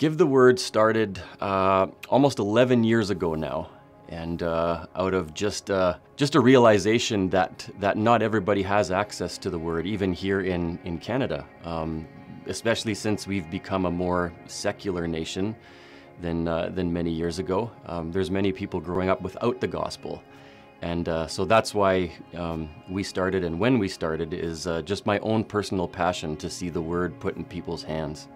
Give the Word started almost 11 years ago now, and out of just a realization that not everybody has access to the Word, even here in Canada, especially since we've become a more secular nation than many years ago. There's many people growing up without the gospel. And so that's why we started, and when we started is just my own personal passion to see the Word put in people's hands.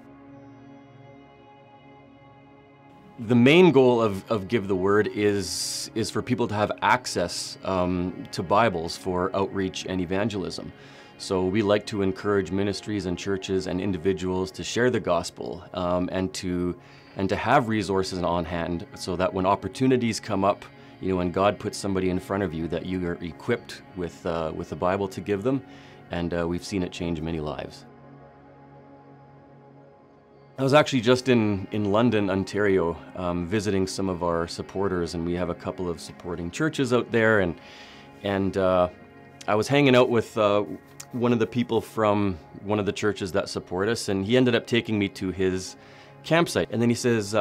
The main goal of Give the Word is for people to have access to Bibles for outreach and evangelism. So we like to encourage ministries and churches and individuals to share the gospel and to have resources on hand so that when opportunities come up, you know, when God puts somebody in front of you, that you are equipped with the Bible to give them, and we've seen it change many lives. I was actually just in London, Ontario, visiting some of our supporters, and we have a couple of supporting churches out there, and I was hanging out with one of the people from one of the churches that support us, and he ended up taking me to his campsite. And then he says,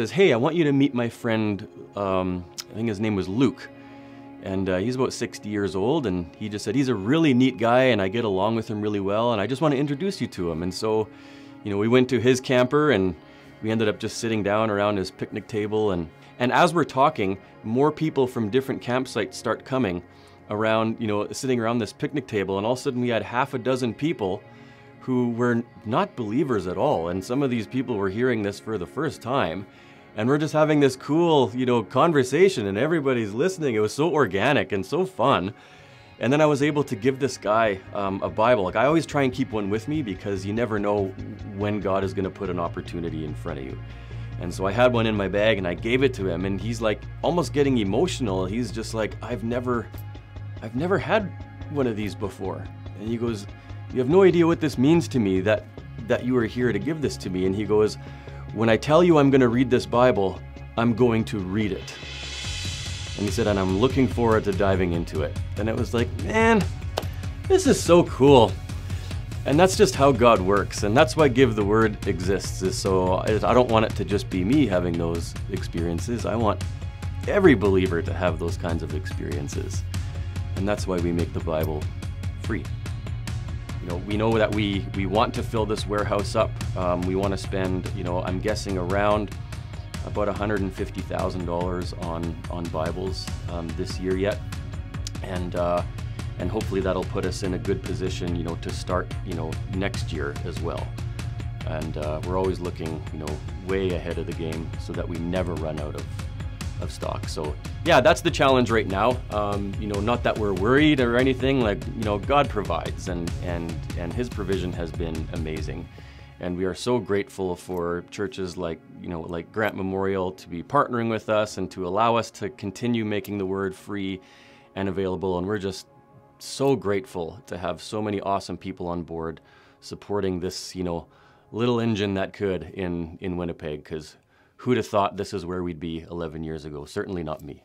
"Hey, I want you to meet my friend," I think his name was Luke, and he's about 60 years old, and he just said, "He's a really neat guy, and I get along with him really well, and I just want to introduce you to him." And so, you know, we went to his camper, and we ended up just sitting down around his picnic table, and as we're talking, more people from different campsites start coming around, you know, sitting around this picnic table, and all of a sudden we had half a dozen people who were not believers at all, and some of these people were hearing this for the first time, and we're just having this cool, you know, conversation, and everybody's listening. It was so organic and so fun. And then I was able to give this guy a Bible. Like, I always try and keep one with me because you never know when God is going to put an opportunity in front of you. And so I had one in my bag, and I gave it to him, and he's like almost getting emotional. He's just like, I've never had one of these before. And he goes, "You have no idea what this means to me, that you are here to give this to me." And he goes, "When I tell you I'm going to read this Bible, I'm going to read it." And he said, "And I'm looking forward to diving into it." And it was like, man, this is so cool. And that's just how God works. And that's why Give the Word exists. Is so I don't want it to just be me having those experiences. I want every believer to have those kinds of experiences. And that's why we make the Bible free. You know, we know that we want to fill this warehouse up. We want to spend, you know, I'm guessing around about $150,000 on Bibles this year yet, and hopefully that'll put us in a good position, you know, to start, you know, next year as well. And we're always looking, you know, way ahead of the game so that we never run out of stock. So yeah, that's the challenge right now. You know, not that we're worried or anything. Like, you know, God provides, and His provision has been amazing. And we are so grateful for churches like, you know, like Grant Memorial to be partnering with us and to allow us to continue making the Word free and available. And we're just so grateful to have so many awesome people on board supporting this, you know, little engine that could in Winnipeg, because who'd have thought this is where we'd be 11 years ago? Certainly not me.